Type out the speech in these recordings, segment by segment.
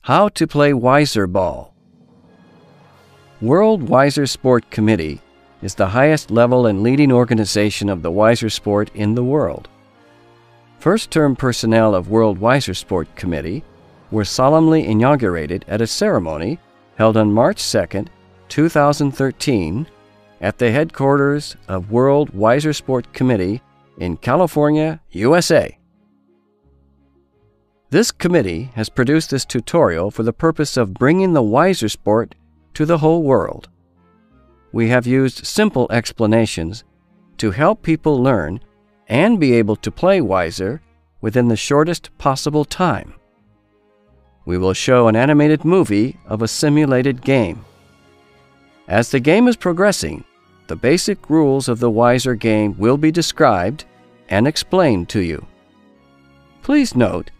How to play Weiser ball. World Weiser Sport Committee is the highest level and leading organization of the Weiser sport in the world. First-term personnel of World Weiser Sport Committee were solemnly inaugurated at a ceremony held on March 2, 2013, at the headquarters of World Weiser Sport Committee in California, USA. This committee has produced this tutorial for the purpose of bringing the Weiser sport to the whole world. We have used simple explanations to help people learn and be able to play Weiser within the shortest possible time. We will show an animated movie of a simulated game. As the game is progressing, the basic rules of the Weiser game will be described and explained to you. Please note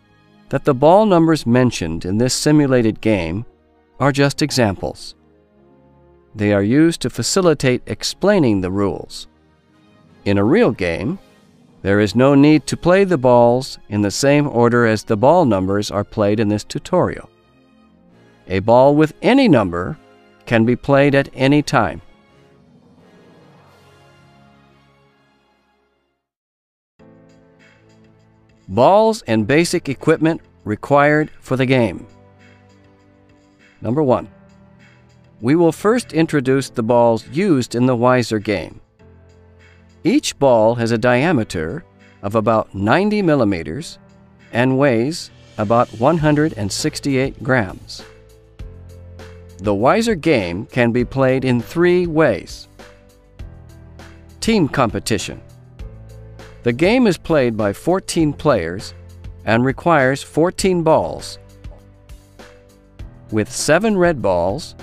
that the ball numbers mentioned in this simulated game are just examples. They are used to facilitate explaining the rules. In a real game, there is no need to play the balls in the same order as the ball numbers are played in this tutorial. A ball with any number can be played at any time. Balls and basic equipment required for the game. Number 1. We will first introduce the balls used in the Weiser game. Each ball has a diameter of about 90 millimeters and weighs about 168 grams. The Weiser game can be played in 3 ways. Team competition. The game is played by 14 players and requires 14 balls, with 7 red balls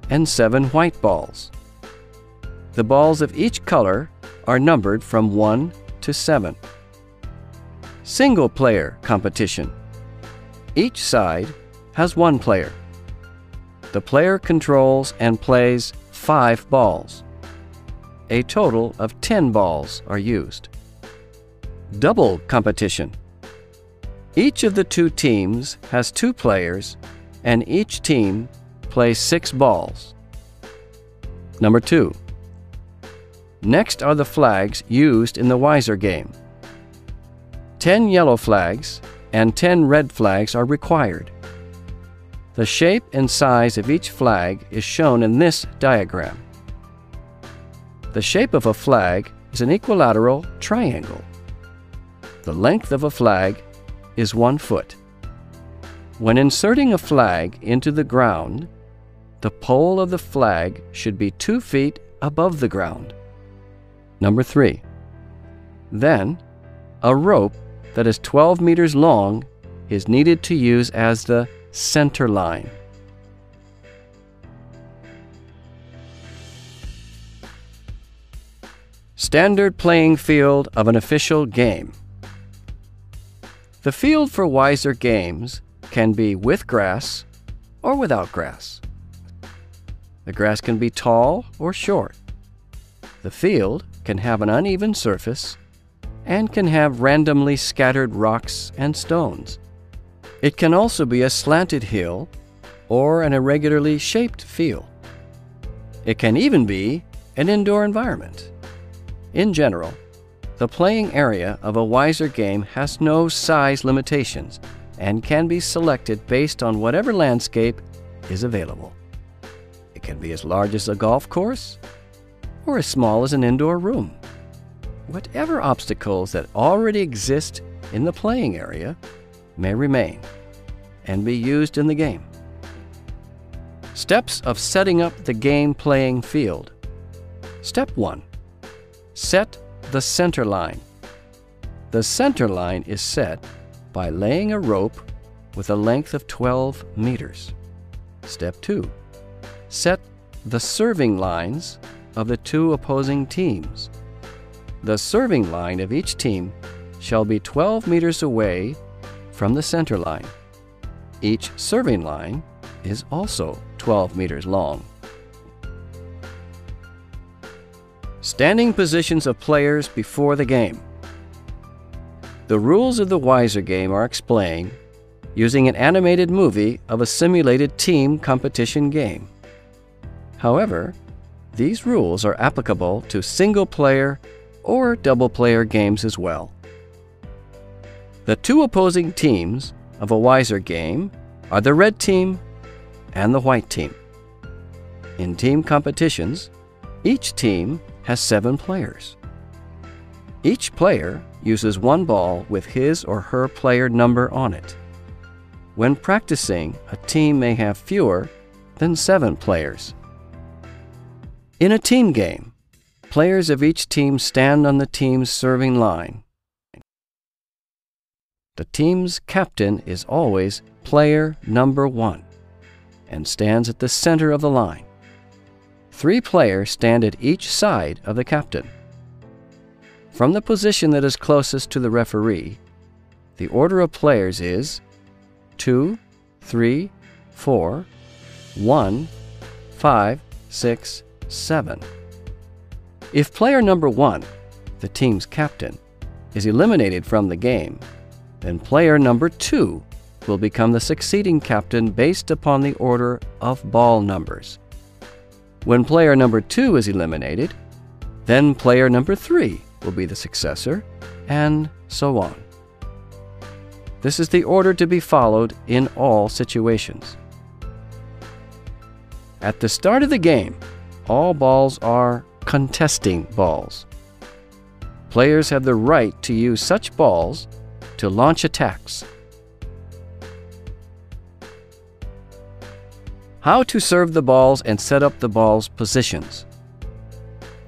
and 7 white balls. The balls of each color are numbered from 1 to 7. Single-player competition. Each side has 1 player. The player controls and plays 5 balls. A total of 10 balls are used. Double competition. Each of the 2 teams has 2 players, and each team plays 6 balls. Number 2. Next are the flags used in the Weiser game. 10 yellow flags and 10 red flags are required. The shape and size of each flag is shown in this diagram. The shape of a flag is an equilateral triangle. The length of a flag is 1 foot. When inserting a flag into the ground, the pole of the flag should be 2 feet above the ground. Number 3. Then, a rope that is 12 meters long is needed to use as the center line. Standard playing field of an official game. The field for Weiser games can be with grass or without grass. The grass can be tall or short. The field can have an uneven surface and can have randomly scattered rocks and stones. It can also be a slanted hill or an irregularly shaped field. It can even be an indoor environment. In general, the playing area of a Weiser game has no size limitations and can be selected based on whatever landscape is available. It can be as large as a golf course or as small as an indoor room. Whatever obstacles that already exist in the playing area may remain and be used in the game. Steps of setting up the game playing field. Step 1. Set the center line. The center line is set by laying a rope with a length of 12 meters. Step 2. Set the serving lines of the 2 opposing teams. The serving line of each team shall be 12 meters away from the center line. Each serving line is also 12 meters long. Standing positions of players before the game. The rules of the Weiser game are explained using an animated movie of a simulated team competition game. However, these rules are applicable to single-player or double-player games as well. The two opposing teams of a Wiser game are the red team and the white team. In team competitions, each team has 7 players. Each player uses one ball with his or her player number on it. When practicing, a team may have fewer than 7 players. In a team game, players of each team stand on the team's serving line. The team's captain is always player number 1 and stands at the center of the line. 3 players stand at each side of the captain. From the position that is closest to the referee, the order of players is 2, 3, 4, 1, 5, 6, 7. If player number 1, the team's captain, is eliminated from the game, then player number 2 will become the succeeding captain based upon the order of ball numbers. When player number 2 is eliminated, then player number 3 will be the successor, and so on. This is the order to be followed in all situations. At the start of the game, all balls are contesting balls. Players have the right to use such balls to launch attacks. How to serve the balls and set up the balls' positions.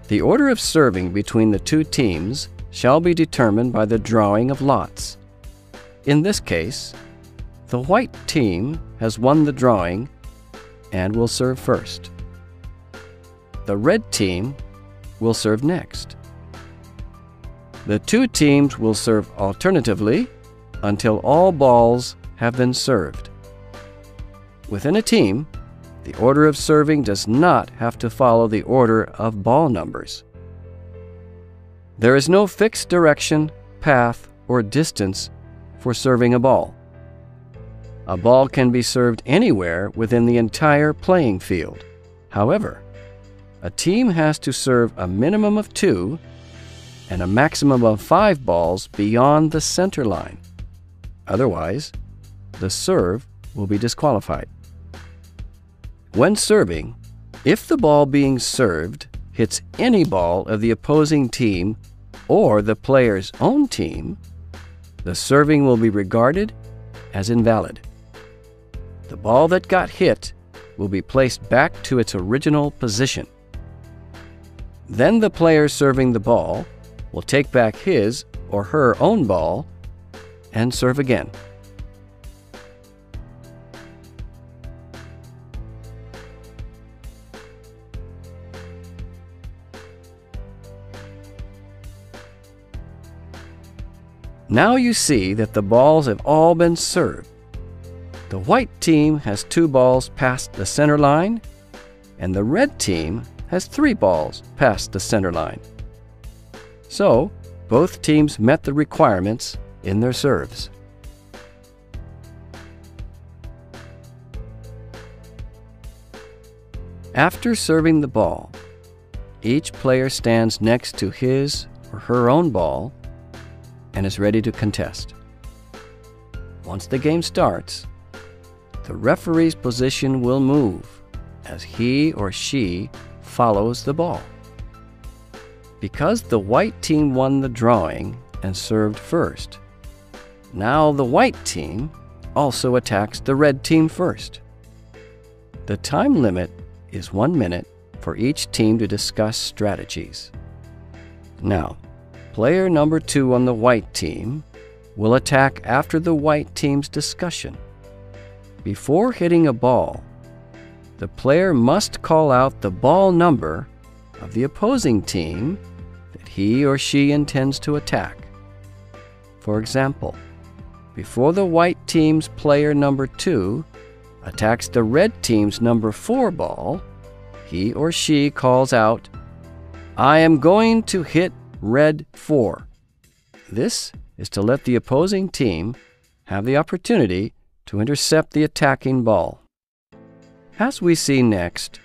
The order of serving between the two teams shall be determined by the drawing of lots. In this case, the white team has won the drawing and will serve first. The red team will serve next. The two teams will serve alternatively until all balls have been served. Within a team, the order of serving does not have to follow the order of ball numbers. There is no fixed direction, path, or distance for serving a ball. A ball can be served anywhere within the entire playing field. However, a team has to serve a minimum of 2 and a maximum of 5 balls beyond the center line. Otherwise, the serve will be disqualified. When serving, if the ball being served hits any ball of the opposing team or the player's own team, the serving will be regarded as invalid. The ball that got hit will be placed back to its original position. Then the player serving the ball will take back his or her own ball and serve again. Now you see that the balls have all been served. The white team has 2 balls past the center line, and the red team has 3 balls past the center line. So, both teams met the requirements in their serves. After serving the ball, each player stands next to his or her own ball and is ready to contest. Once the game starts, the referee's position will move as he or she follows the ball. Because the white team won the drawing and served first, now the white team also attacks the red team first. The time limit is 1 minute for each team to discuss strategies. Now, player number 2 on the white team will attack after the white team's discussion. Before hitting a ball, the player must call out the ball number of the opposing team that he or she intends to attack. For example, before the white team's player number 2 attacks the red team's number 4 ball, he or she calls out, "I am going to hit red 4. This is to let the opposing team have the opportunity to intercept the attacking ball. As we see next,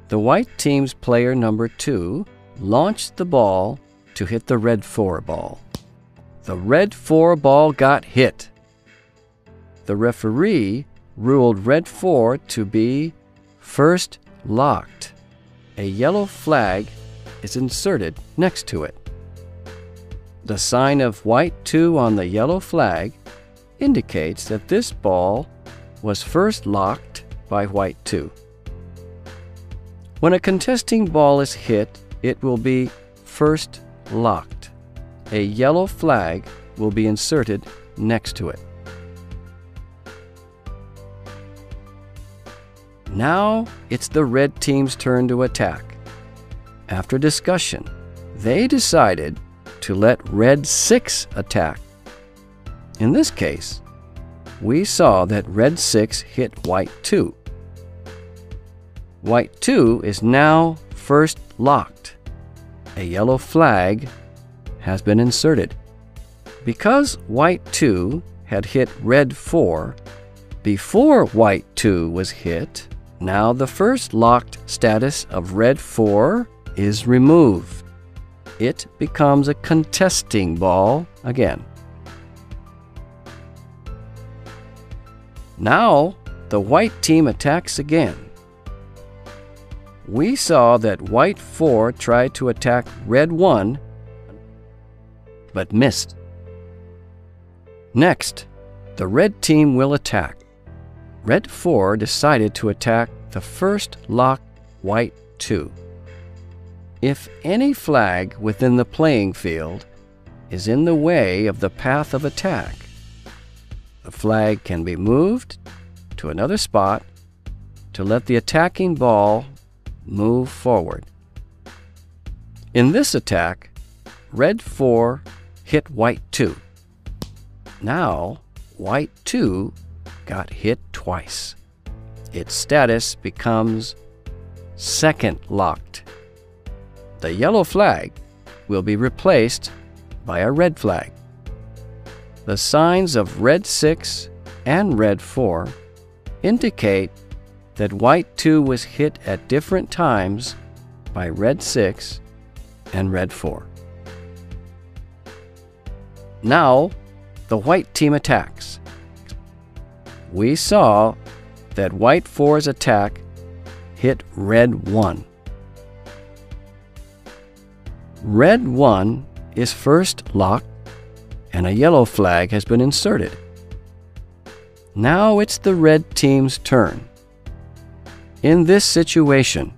the white team's player number 2 launched the ball to hit the red 4 ball. The red 4 ball got hit. The referee ruled red 4 to be first locked. A yellow flag is inserted next to it. The sign of white 2 on the yellow flag indicates that this ball was first locked by white 2. When a contesting ball is hit, it will be first locked. A yellow flag will be inserted next to it. Now it's the red team's turn to attack. After discussion, they decided to let red 6 attack. In this case, we saw that red 6 hit white 2. White 2 is now first locked. A yellow flag has been inserted. Because white 2 had hit red 4 before white 2 was hit, now the first locked status of red 4 is removed. It becomes a contesting ball again. Now the white team attacks again. We saw that white 4 tried to attack red 1, but missed. Next, the red team will attack. Red 4 decided to attack the first locked white 2. If any flag within the playing field is in the way of the path of attack, the flag can be moved to another spot to let the attacking ball move forward. In this attack, red 4 hit white 2. Now, white 2 got hit twice. Its status becomes second locked. The yellow flag will be replaced by a red flag. The signs of red 6 and red 4 indicate that white 2 was hit at different times by red 6 and red 4. Now, the white team attacks. We saw that white 4's attack hit red 1. Red 1 is first locked, and a yellow flag has been inserted. Now it's the red team's turn. In this situation,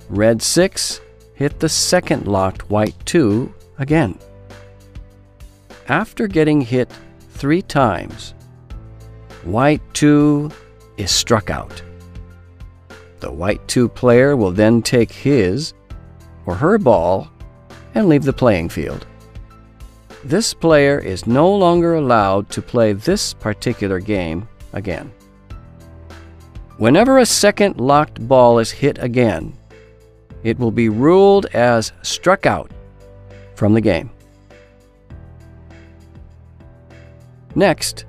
red 6 hit the second locked white 2 again. After getting hit 3 times, white 2 is struck out. The white 2 player will then take his or her ball and leave the playing field. This player is no longer allowed to play this particular game again. Whenever a second locked ball is hit again, it will be ruled as struck out from the game. Next,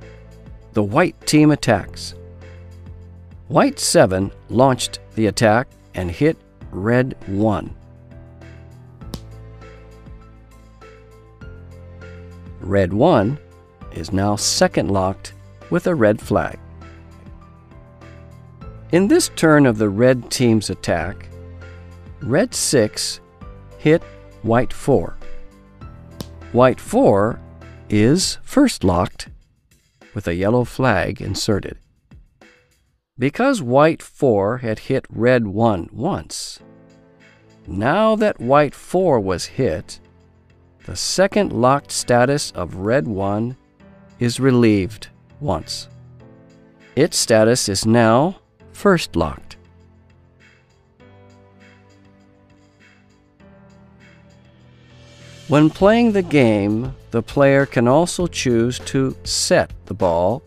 the white team attacks. White 7 launched the attack and hit red 1. Red 1 is now second locked with a red flag. In this turn of the red team's attack, red 6 hit white 4. White 4 is first locked with a yellow flag inserted. Because white 4 had hit red 1 once, now that white 4 was hit, the second locked status of red 1 is relieved once. Its status is now first locked. When playing the game, the player can also choose to set the ball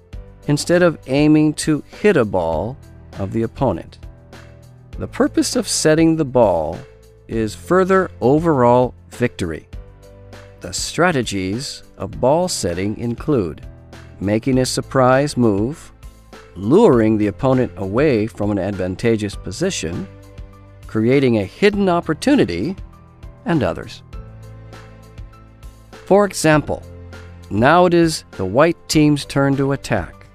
instead of aiming to hit a ball of the opponent. The purpose of setting the ball is further overall victory. The strategies of ball setting include making a surprise move, luring the opponent away from an advantageous position, creating a hidden opportunity, and others. For example, now it is the white team's turn to attack.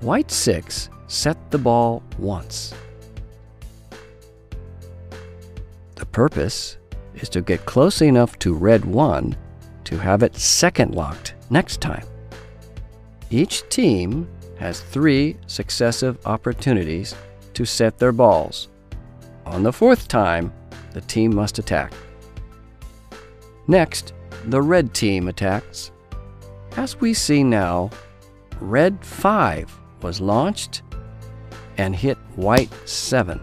White 6 set the ball once. The purpose is to get close enough to red 1 to have it second locked next time. Each team has 3 successive opportunities to set their balls. On the 4th time, the team must attack. Next, the red team attacks. As we see now, red 5 was launched and hit white 7.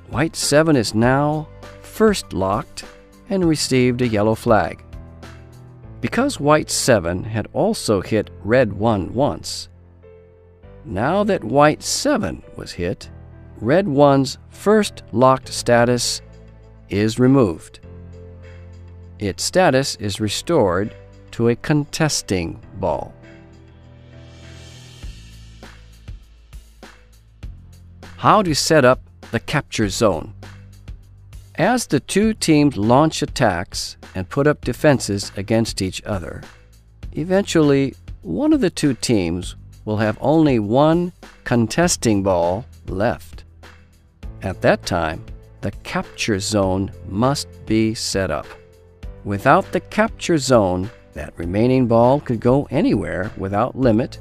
White 7 is now first locked and received a yellow flag. Because white 7 had also hit red 1 once, now that white 7 was hit, red 1's first locked status is removed. Its status is restored to a contesting ball. How to set up the capture zone. As the 2 teams launch attacks and put up defenses against each other, eventually one of the 2 teams will have only one contesting ball left. At that time, the capture zone must be set up. Without the capture zone, that remaining ball could go anywhere without limit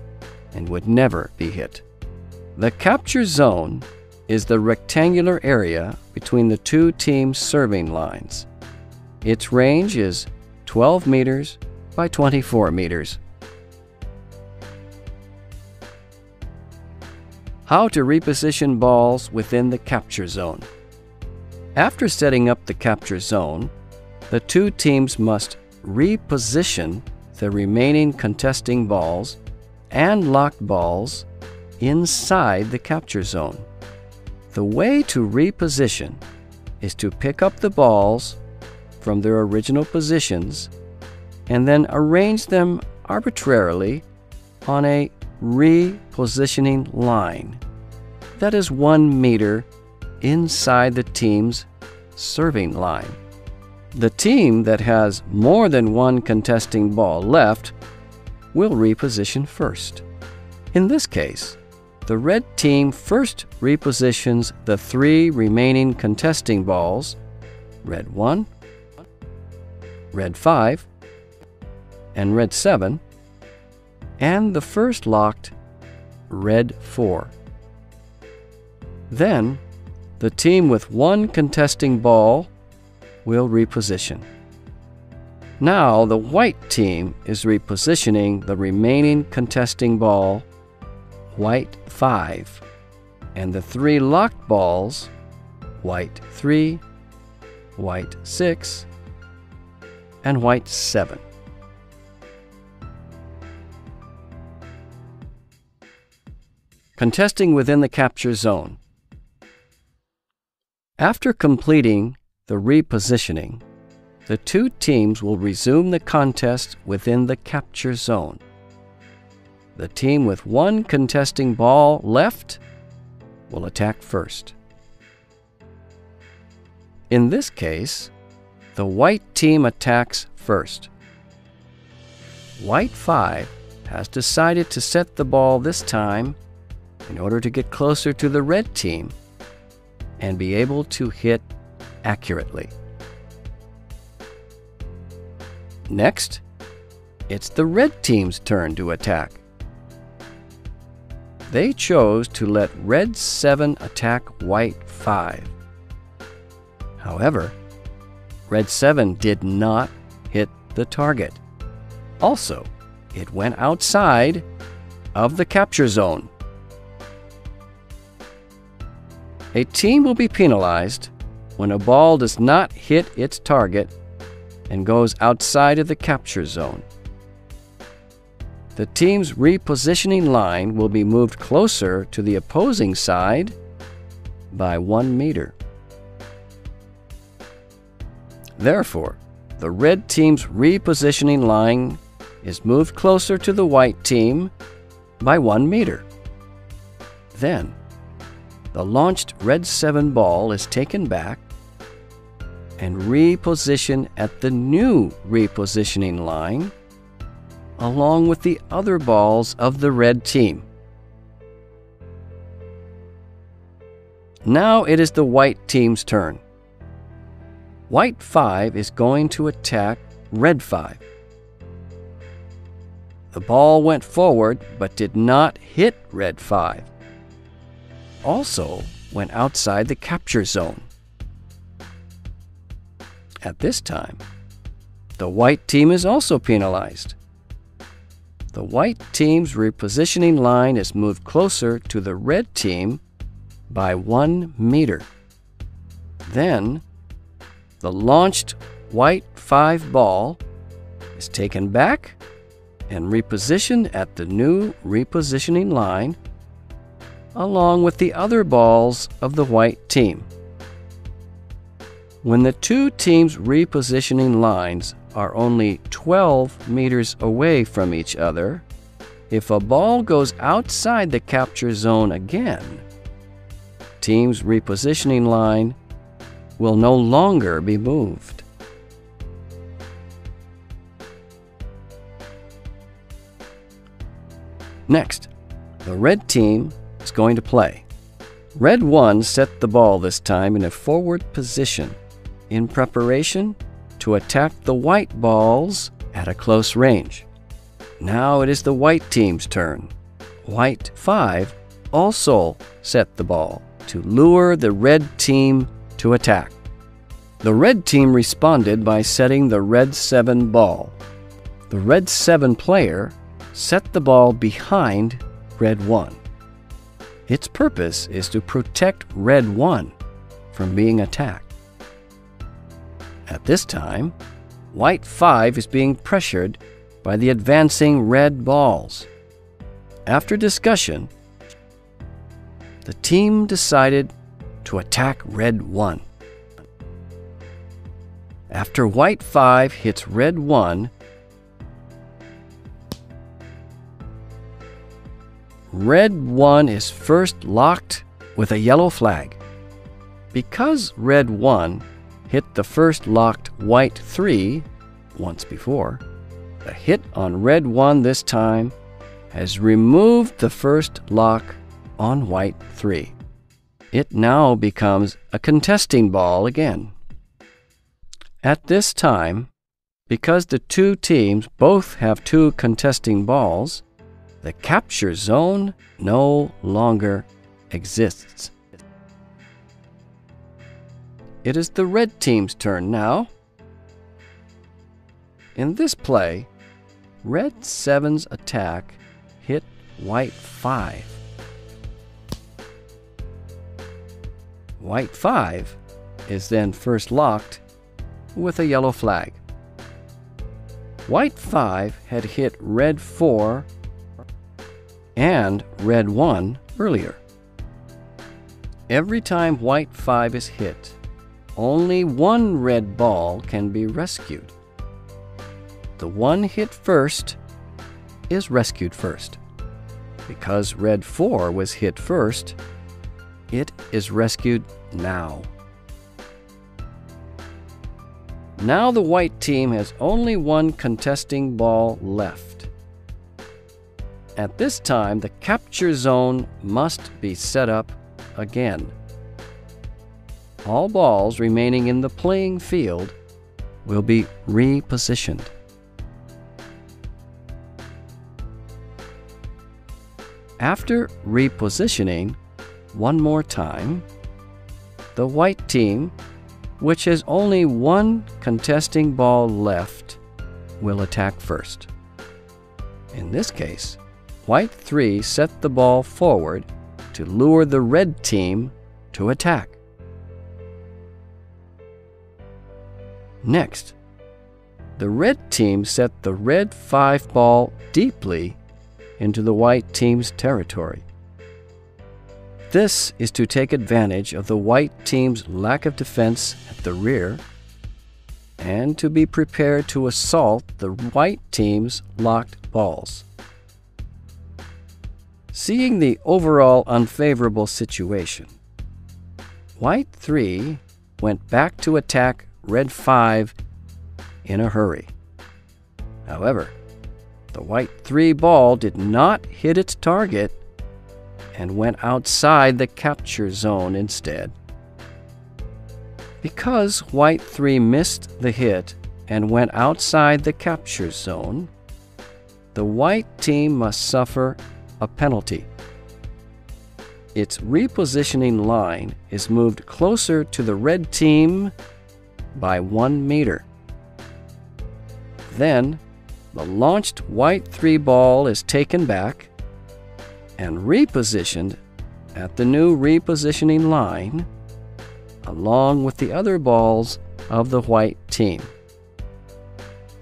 and would never be hit. The capture zone is the rectangular area between the 2 teams' serving lines. Its range is 12 meters by 24 meters. How to reposition balls within the capture zone. After setting up the capture zone, the 2 teams must reposition the remaining contesting balls and locked balls inside the capture zone. The way to reposition is to pick up the balls from their original positions and then arrange them arbitrarily on a repositioning line that is 1 meter inside the team's serving line. The team that has more than one contesting ball left will reposition first. In this case, the red team first repositions the 3 remaining contesting balls, red 1, red 5, and red 7, and the first locked red 4. Then, the team with one contesting ball will reposition. Now the white team is repositioning the remaining contesting ball, white 5, and the 3 locked balls, white 3, white 6, and white 7. Contesting within the capture zone. After completing the repositioning, the 2 teams will resume the contest within the capture zone. The team with one contesting ball left will attack first. In this case, the white team attacks first. White 5 has decided to set the ball this time in order to get closer to the red team and be able to hit accurately. Next, it's the red team's turn to attack. They chose to let red 7 attack white 5. However, red 7 did not hit the target. Also, it went outside of the capture zone. A team will be penalized when a ball does not hit its target and goes outside of the capture zone. The team's repositioning line will be moved closer to the opposing side by 1 meter. Therefore, the red team's repositioning line is moved closer to the white team by 1 meter. Then, the launched red 7 ball is taken back and repositioned at the new repositioning line along with the other balls of the red team. Now it is the white team's turn. White 5 is going to attack red 5. The ball went forward but did not hit red 5. Also went outside the capture zone. At this time, the white team is also penalized. The white team's repositioning line is moved closer to the red team by 1 meter. Then, the launched white 5 ball is taken back and repositioned at the new repositioning line along with the other balls of the white team. When the two teams' repositioning lines are only 12 meters away from each other, if a ball goes outside the capture zone again, team's repositioning line will no longer be moved. Next, the red team is going to play. Red 1 set the ball this time in a forward position in preparation to attack the white balls at a close range. Now it is the white team's turn. White 5 also set the ball to lure the red team to attack. The red team responded by setting the red 7 ball. The red 7 player set the ball behind red 1. Its purpose is to protect red 1 from being attacked. At this time, white 5 is being pressured by the advancing red balls. After discussion, the team decided to attack red 1. After white 5 hits red 1, red 1 is first locked with a yellow flag. Because red 1 hit the first locked white 3 once before, the hit on red 1 this time has removed the first lock on white 3. It now becomes a contesting ball again. At this time, because the two teams both have 2 contesting balls, the capture zone no longer exists. It is the red team's turn now. In this play, red 7's attack hit white 5. White 5 is then first locked with a yellow flag. White 5 had hit red 4 and red 1 earlier. Every time white 5 is hit, only one red ball can be rescued. The one hit first is rescued first. Because red 4 was hit first, it is rescued now. Now the white team has only one contesting ball left. At this time, the capture zone must be set up again. All balls remaining in the playing field will be repositioned. After repositioning one more time, the white team, which has only one contesting ball left, will attack first. In this case, white 3 set the ball forward to lure the red team to attack. Next, the red team set the red 5 ball deeply into the white team's territory. This is to take advantage of the white team's lack of defense at the rear and to be prepared to assault the white team's locked balls. Seeing the overall unfavorable situation, White 3 went back to attack Red 5 in a hurry. However, the White 3 ball did not hit its target and went outside the capture zone instead. Because White 3 missed the hit and went outside the capture zone, the White team must suffer a penalty. Its repositioning line is moved closer to the Red team by 1 meter. Then, the launched White 3 ball is taken back and repositioned at the new repositioning line along with the other balls of the White team.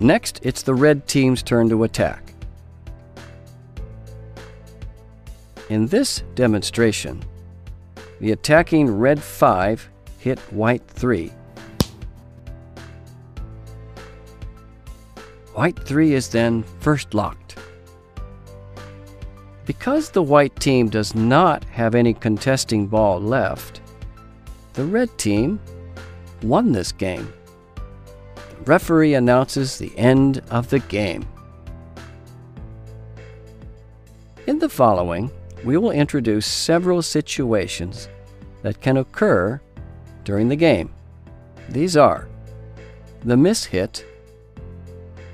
Next, it's the Red team's turn to attack. In this demonstration, the attacking Red 5 hit White 3. White 3 is then first locked. Because the White team does not have any contesting ball left, the Red team won this game. The referee announces the end of the game. In the following, we will introduce several situations that can occur during the game. These are the mishit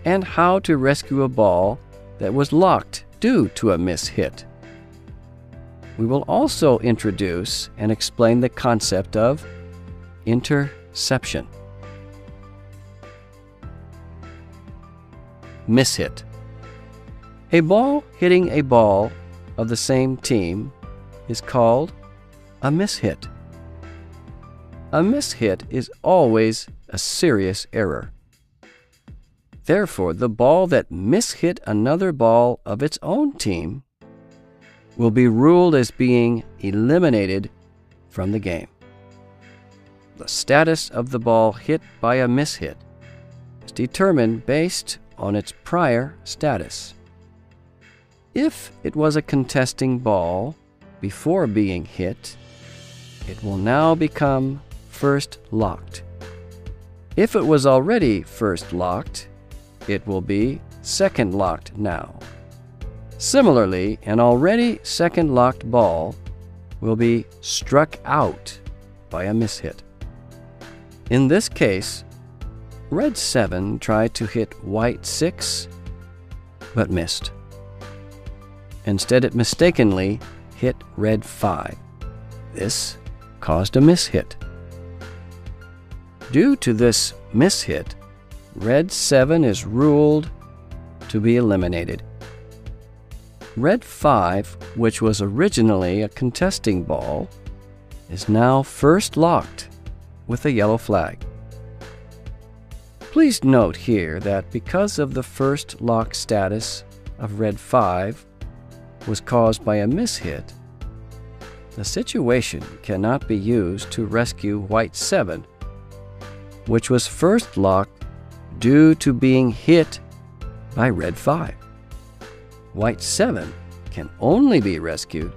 and how to rescue a ball that was locked due to a mishit. We will also introduce and explain the concept of interception. Mishit. A ball hitting a ball of the same team is called a mishit. A mishit is always a serious error. Therefore, the ball that mishit another ball of its own team will be ruled as being eliminated from the game. The status of the ball hit by a mishit is determined based on its prior status. If it was a contesting ball before being hit, it will now become first locked. If it was already first locked, it will be second locked now. Similarly, an already second locked ball will be struck out by a mishit. In this case, Red 7 tried to hit White 6, but missed. Instead, it mistakenly hit Red 5. This caused a mishit. Due to this mishit, Red 7 is ruled to be eliminated. Red 5, which was originally a contesting ball, is now first locked with a yellow flag. Please note here that because of the first lock status of Red 5 was caused by a mishit, the situation cannot be used to rescue White 7, which was first locked due to being hit by Red 5. White 7 can only be rescued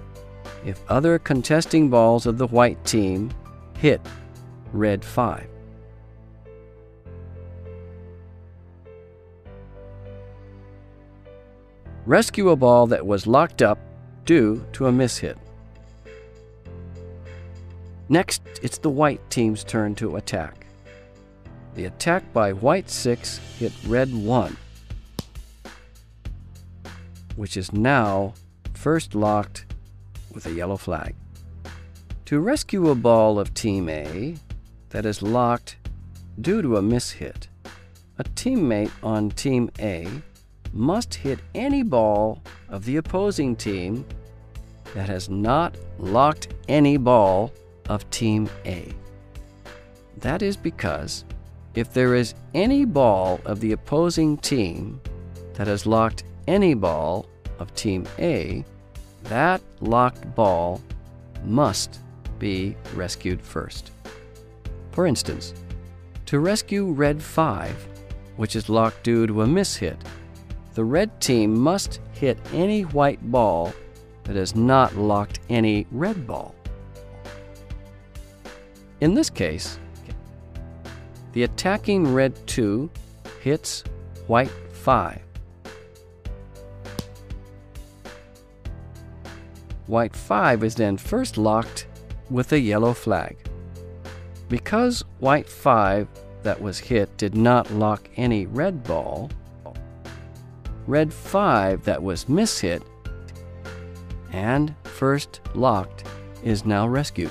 if other contesting balls of the White team hit Red 5. Rescue a ball that was locked up due to a mishit. Next, it's the White team's turn to attack. The attack by White 6 hit Red 1, which is now first locked with a yellow flag. To rescue a ball of Team A that is locked due to a mishit, a teammate on Team A must hit any ball of the opposing team that has not locked any ball of Team A. That is because if there is any ball of the opposing team that has locked any ball of Team A, that locked ball must be rescued first. For instance, To rescue red 5, which is locked due to a mishit, the red team must hit any white ball that has not locked any red ball. In this case, the attacking red 2 hits white 5. White 5 is then first locked with a yellow flag. Because white 5 that was hit did not lock any red ball, red 5 that was mishit and first locked is now rescued.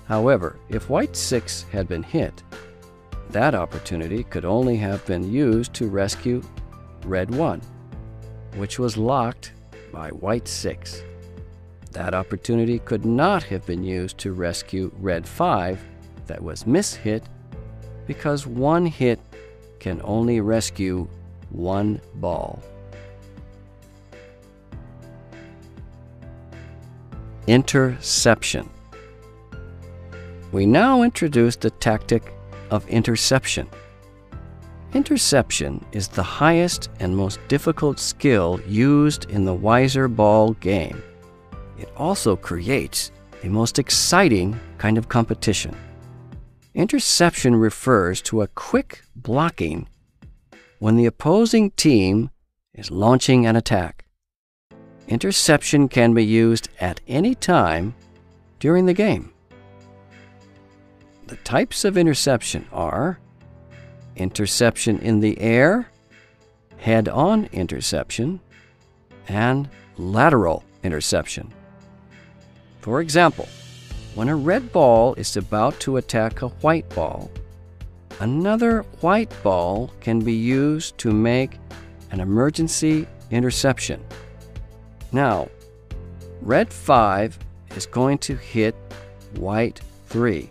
However, if white 6 had been hit, that opportunity could only have been used to rescue red 1, which was locked by white 6. That opportunity could not have been used to rescue red 5 that was mishit because one hit can only rescue one ball. Interception. We now introduce the tactic of interception. Interception is the highest and most difficult skill used in the Wiser Ball game. It also creates the most exciting kind of competition. Interception refers to a quick blocking when the opposing team is launching an attack. Interception can be used at any time during the game. The types of interception are interception in the air, head-on interception, and lateral interception. For example, when a red ball is about to attack a white ball, another white ball can be used to make an emergency interception. Now, red 5 is going to hit white 3.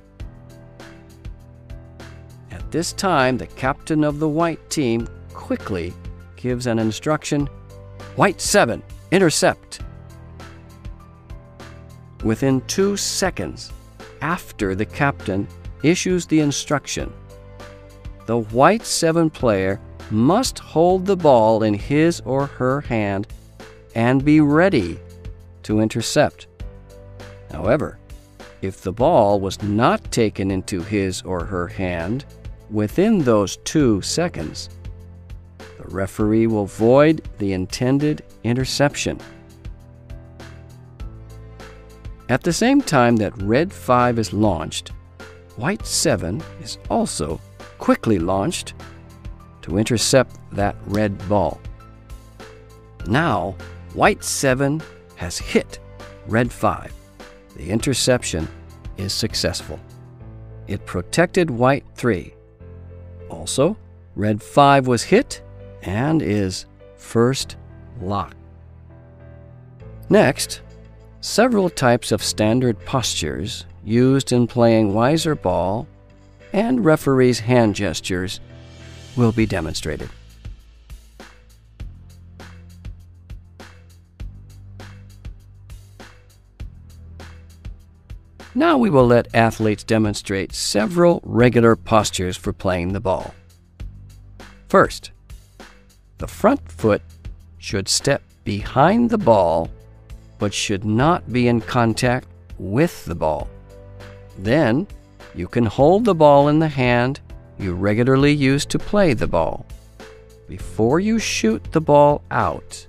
At this time, the captain of the white team quickly gives an instruction, white 7, intercept. Within 2 seconds after the captain issues the instruction, the white 7 player must hold the ball in his or her hand and be ready to intercept. However, if the ball was not taken into his or her hand within those 2 seconds, the referee will void the intended interception. At the same time that red 5 is launched, white 7 is also quickly launched to intercept that red ball. Now, white 7 has hit red 5. The interception is successful. It protected white 3. Also, red 5 was hit and is first locked. Next, several types of standard postures used in playing Wiser Ball and referees' hand gestures will be demonstrated. Now we will let athletes demonstrate several regular postures for playing the ball. First, the front foot should step behind the ball but should not be in contact with the ball. Then, you can hold the ball in the hand you regularly use to play the ball. Before you shoot the ball out,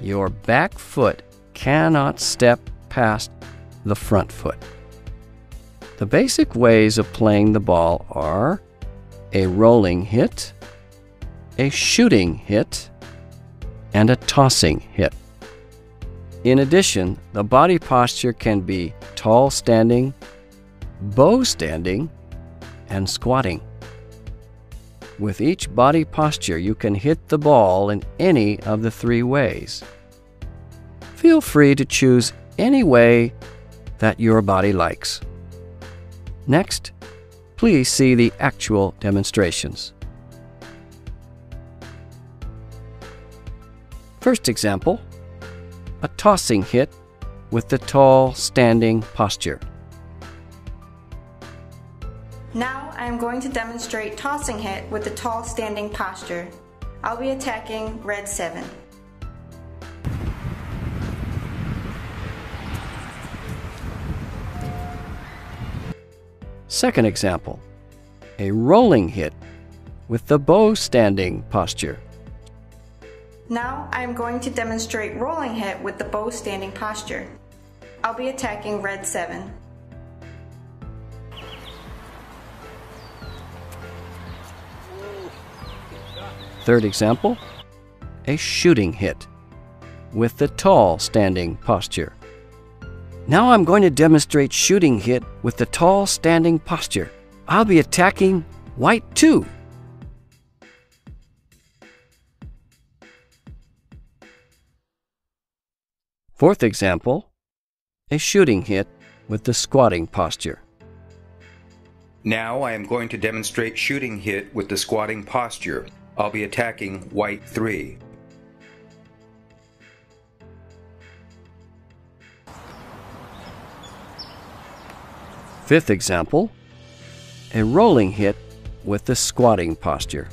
your back foot cannot step past the front foot. The basic ways of playing the ball are a rolling hit, a shooting hit, and a tossing hit. In addition, the body posture can be tall standing, bow standing, and squatting. With each body posture, you can hit the ball in any of the 3 ways. Feel free to choose any way that your body likes. Next, please see the actual demonstrations. First example, a tossing hit with the tall standing posture. Now I am going to demonstrate tossing hit with the tall standing posture. I'll be attacking red 7. Second example, a rolling hit with the bow standing posture. Now I am going to demonstrate rolling hit with the bow standing posture. I'll be attacking red 7. Third example, a shooting hit with the tall standing posture. Now I'm going to demonstrate shooting hit with the tall standing posture. I'll be attacking white 2. Fourth example, a shooting hit with the squatting posture. Now I am going to demonstrate shooting hit with the squatting posture. I'll be attacking white 3. Fifth example, a rolling hit with the squatting posture.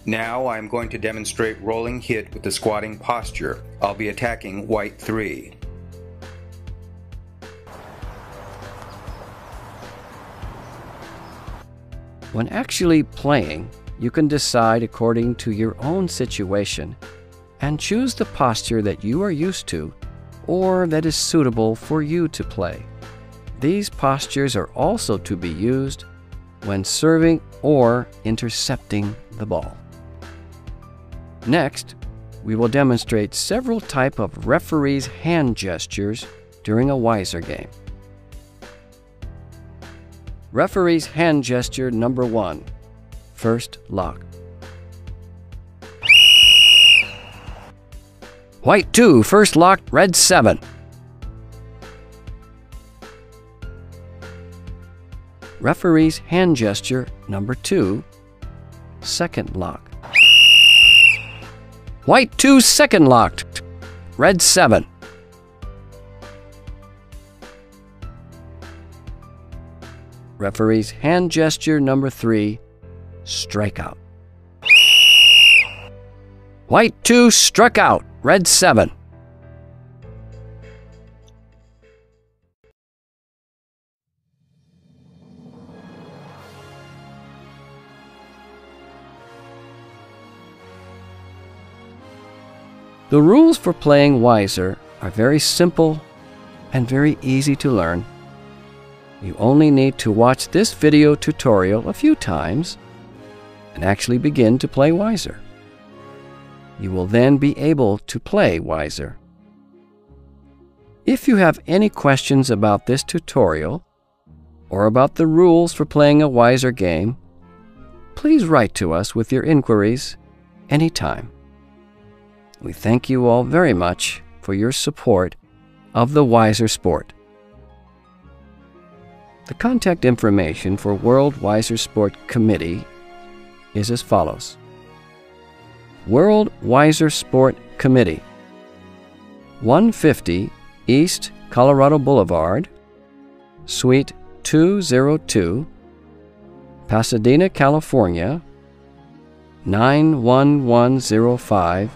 Now I am going to demonstrate rolling hit with the squatting posture. I'll be attacking white 3. When actually playing, you can decide according to your own situation and choose the posture that you are used to or that is suitable for you to play. These postures are also to be used when serving or intercepting the ball. Next, we will demonstrate several types of referee's hand gestures during a Weiser game. Referee's hand gesture number 1, first lock. White 2, first lock, red 7. Referee's hand gesture number 2, second lock. White 2, second locked, red 7. Referee's hand gesture number 3, strikeout. White 2, struck out, red 7. The rules for playing Weiser are very simple and very easy to learn. You only need to watch this video tutorial a few times and actually begin to play Weiser. You will then be able to play Weiser. If you have any questions about this tutorial or about the rules for playing a Weiser game, please write to us with your inquiries anytime. We thank you all very much for your support of the Weiser sport. The contact information for World Weiser Sport Committee is as follows. World Weiser Sport Committee, 150 East Colorado Boulevard, Suite 202, Pasadena, California, 91105,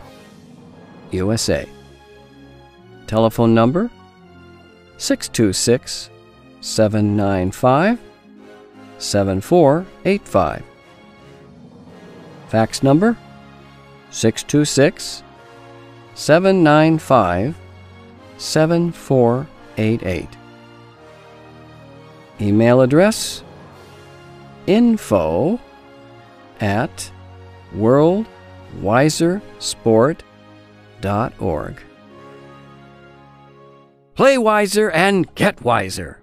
USA. Telephone number 626-795-7485. Fax number 626-795-7488. Email address info@worldweisersport.org. Play Weiser and get wiser.